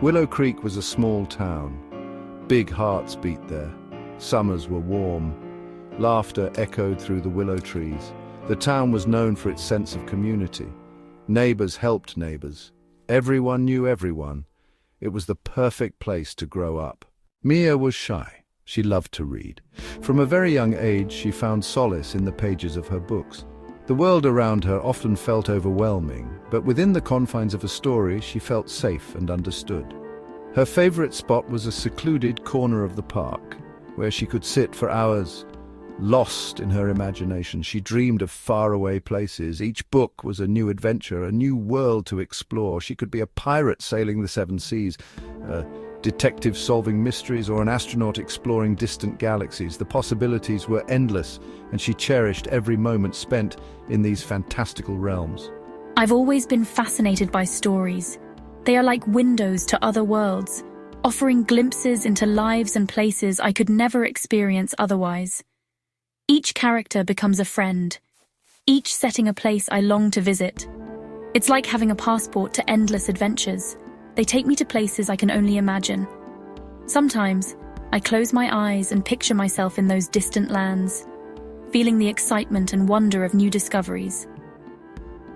Willow Creek was a small town. Big hearts beat there. Summers were warm. Laughter echoed through the willow trees. The town was known for its sense of community. Neighbors helped neighbors. Everyone knew everyone. It was the perfect place to grow up. Mia was shy. She loved to read. From a very young age, she found solace in the pages of her books. The world around her often felt overwhelming, but within the confines of a story, she felt safe and understood. Her favorite spot was a secluded corner of the park, where she could sit for hours. Lost in her imagination, she dreamed of faraway places. Each book was a new adventure, a new world to explore. She could be a pirate sailing the seven seas, a detective solving mysteries, or an astronaut exploring distant galaxies. The possibilities were endless, and she cherished every moment spent in these fantastical realms. I've always been fascinated by stories. They are like windows to other worlds, offering glimpses into lives and places I could never experience otherwise. Each character becomes a friend, each setting a place I long to visit. It's like having a passport to endless adventures. They take me to places I can only imagine. Sometimes, I close my eyes and picture myself in those distant lands, feeling the excitement and wonder of new discoveries.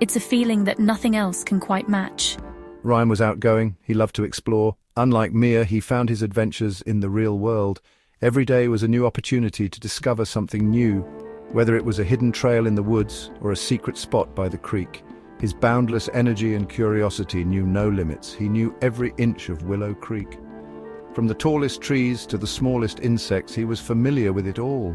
It's a feeling that nothing else can quite match. Ryan was outgoing. He loved to explore. Unlike Mia, he found his adventures in the real world. Every day was a new opportunity to discover something new, whether it was a hidden trail in the woods or a secret spot by the creek. His boundless energy and curiosity knew no limits. He knew every inch of Willow Creek. From the tallest trees to the smallest insects, he was familiar with it all.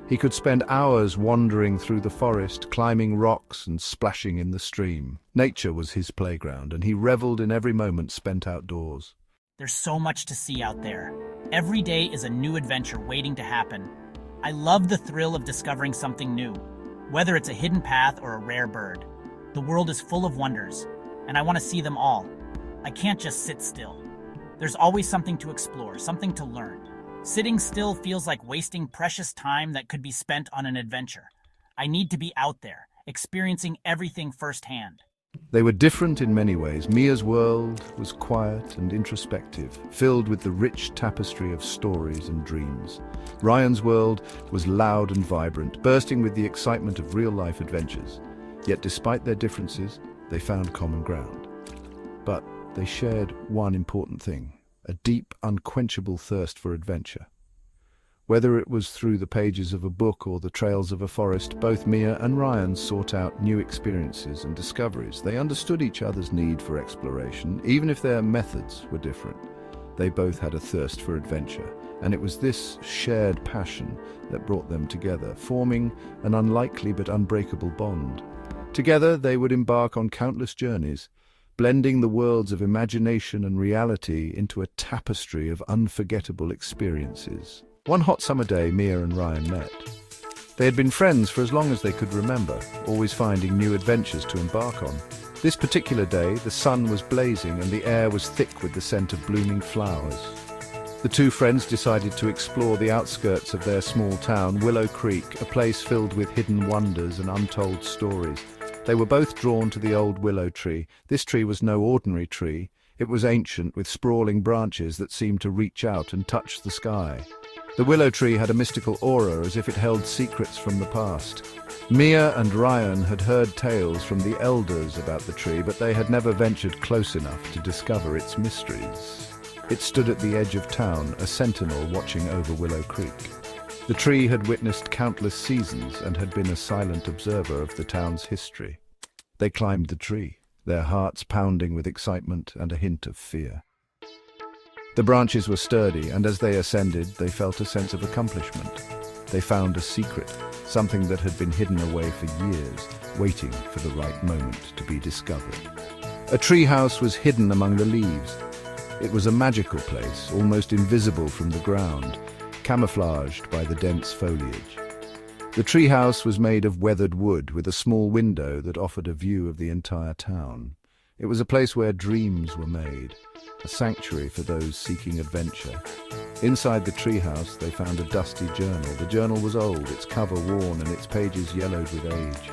He could spend hours wandering through the forest, climbing rocks and splashing in the stream. Nature was his playground, and he reveled in every moment spent outdoors. There's so much to see out there. Every day is a new adventure waiting to happen. I love the thrill of discovering something new, whether it's a hidden path or a rare bird. The world is full of wonders, and I want to see them all. I can't just sit still. There's always something to explore, something to learn. Sitting still feels like wasting precious time that could be spent on an adventure. I need to be out there, experiencing everything firsthand. They were different in many ways. Mia's world was quiet and introspective, filled with the rich tapestry of stories and dreams. Ryan's world was loud and vibrant, bursting with the excitement of real-life adventures. Yet despite their differences, they found common ground. But they shared one important thing: a deep, unquenchable thirst for adventure. Whether it was through the pages of a book or the trails of a forest, both Mia and Ryan sought out new experiences and discoveries. They understood each other's need for exploration, even if their methods were different. They both had a thirst for adventure, and it was this shared passion that brought them together, forming an unlikely but unbreakable bond. Together, they would embark on countless journeys, blending the worlds of imagination and reality into a tapestry of unforgettable experiences. One hot summer day, Mia and Ryan met. They had been friends for as long as they could remember, always finding new adventures to embark on. This particular day, the sun was blazing and the air was thick with the scent of blooming flowers. The two friends decided to explore the outskirts of their small town, Willow Creek, a place filled with hidden wonders and untold stories. They were both drawn to the old willow tree. This tree was no ordinary tree. It was ancient, with sprawling branches that seemed to reach out and touch the sky. The willow tree had a mystical aura, as if it held secrets from the past. Mia and Ryan had heard tales from the elders about the tree, but they had never ventured close enough to discover its mysteries. It stood at the edge of town, a sentinel watching over Willow Creek. The tree had witnessed countless seasons and had been a silent observer of the town's history. They climbed the tree, their hearts pounding with excitement and a hint of fear. The branches were sturdy, and as they ascended, they felt a sense of accomplishment. They found a secret, something that had been hidden away for years, waiting for the right moment to be discovered. A treehouse was hidden among the leaves. It was a magical place, almost invisible from the ground, camouflaged by the dense foliage. The treehouse was made of weathered wood, with a small window that offered a view of the entire town. It was a place where dreams were made, a sanctuary for those seeking adventure. Inside the treehouse, they found a dusty journal. The journal was old, its cover worn and its pages yellowed with age.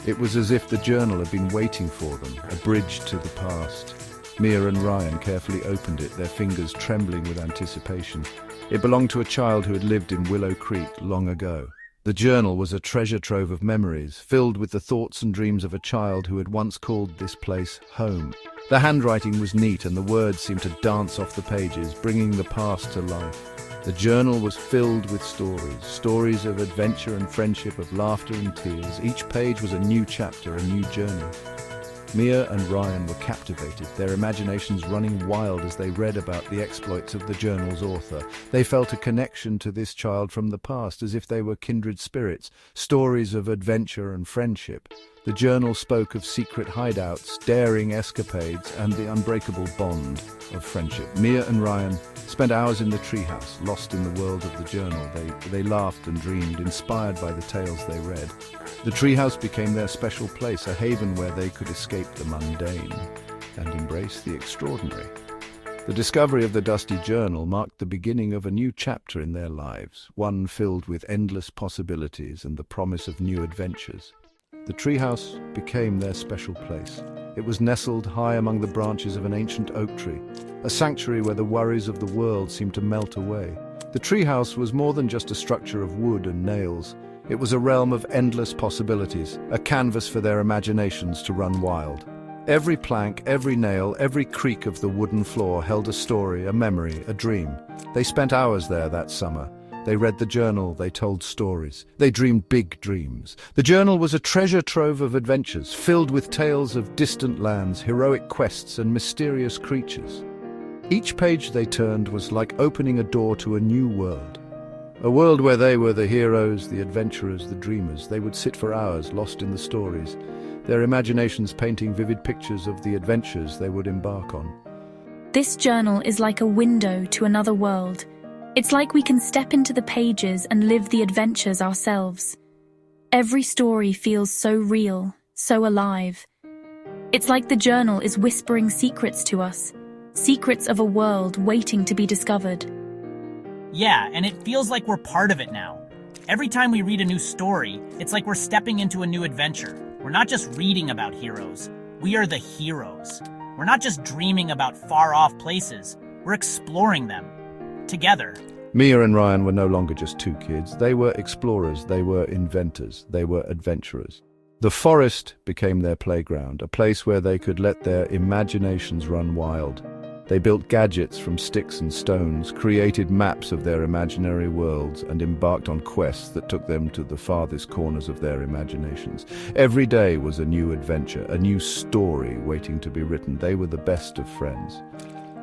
It was as if the journal had been waiting for them, a bridge to the past. Mia and Ryan carefully opened it, their fingers trembling with anticipation. It belonged to a child who had lived in Willow Creek long ago. The journal was a treasure trove of memories, filled with the thoughts and dreams of a child who had once called this place home. The handwriting was neat and the words seemed to dance off the pages, bringing the past to life. The journal was filled with stories of adventure and friendship, of laughter and tears. Each page was a new chapter, a new journey. Mia and Ryan were captivated, their imaginations running wild as they read about the exploits of the journal's author. They felt a connection to this child from the past, as if they were kindred spirits, stories of adventure and friendship. The journal spoke of secret hideouts, daring escapades, and the unbreakable bond of friendship. Mia and Ryan spent hours in the treehouse, lost in the world of the journal. They laughed and dreamed, inspired by the tales they read. The treehouse became their special place, a haven where they could escape the mundane and embrace the extraordinary. The discovery of the dusty journal marked the beginning of a new chapter in their lives, one filled with endless possibilities and the promise of new adventures. The treehouse became their special place. It was nestled high among the branches of an ancient oak tree, a sanctuary where the worries of the world seemed to melt away. The treehouse was more than just a structure of wood and nails. It was a realm of endless possibilities, a canvas for their imaginations to run wild. Every plank, every nail, every creak of the wooden floor held a story, a memory, a dream. They spent hours there that summer. They read the journal, they told stories. They dreamed big dreams. The journal was a treasure trove of adventures, filled with tales of distant lands, heroic quests, and mysterious creatures. Each page they turned was like opening a door to a new world. A world where they were the heroes, the adventurers, the dreamers. They would sit for hours, lost in the stories, their imaginations painting vivid pictures of the adventures they would embark on. This journal is like a window to another world. It's like we can step into the pages and live the adventures ourselves. Every story feels so real, so alive. It's like the journal is whispering secrets to us, secrets of a world waiting to be discovered. Yeah, and it feels like we're part of it now. Every time we read a new story, it's like we're stepping into a new adventure. We're not just reading about heroes, we are the heroes. We're not just dreaming about far-off places, we're exploring them. Together. Mia and Ryan were no longer just two kids. They were explorers, they were inventors, they were adventurers. The forest became their playground, a place where they could let their imaginations run wild. They built gadgets from sticks and stones, created maps of their imaginary worlds, and embarked on quests that took them to the farthest corners of their imaginations. Every day was a new adventure, a new story waiting to be written. They were the best of friends.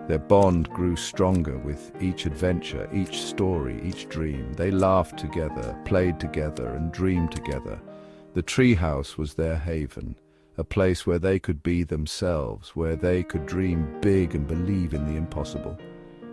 Their bond grew stronger with each adventure, each story, each dream. They laughed together, played together, and dreamed together. The treehouse was their haven, a place where they could be themselves, where they could dream big and believe in the impossible.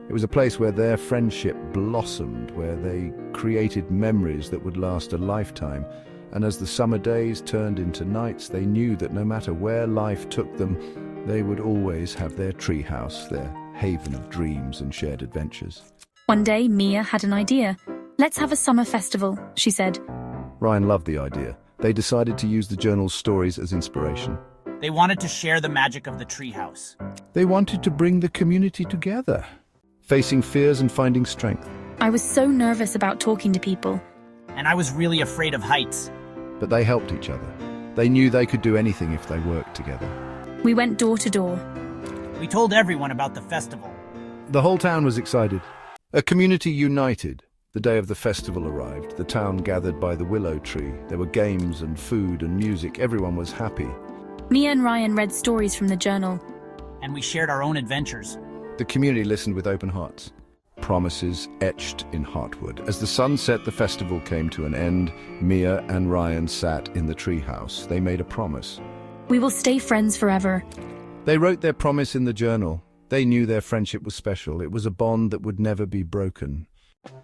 It was a place where their friendship blossomed, where they created memories that would last a lifetime. And as the summer days turned into nights, they knew that no matter where life took them, they would always have their treehouse, their haven of dreams and shared adventures. One day, Mia had an idea. "Let's have a summer festival," she said. Ryan loved the idea. They decided to use the journal's stories as inspiration. They wanted to share the magic of the treehouse. They wanted to bring the community together, facing fears and finding strength. I was so nervous about talking to people. And I was really afraid of heights. But they helped each other. They knew they could do anything if they worked together. We went door to door. We told everyone about the festival. The whole town was excited. A community united. The day of the festival arrived. The town gathered by the willow tree. There were games and food and music. Everyone was happy. Mia and Ryan read stories from the journal. And we shared our own adventures. The community listened with open hearts. Promises etched in heartwood. As the sun set, the festival came to an end. Mia and Ryan sat in the treehouse. They made a promise. We will stay friends forever. They wrote their promise in the journal. They knew their friendship was special. It was a bond that would never be broken.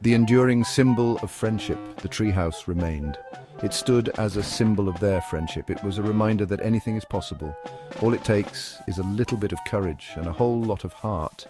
The enduring symbol of friendship, the treehouse, remained. It stood as a symbol of their friendship. It was a reminder that anything is possible. All it takes is a little bit of courage and a whole lot of heart.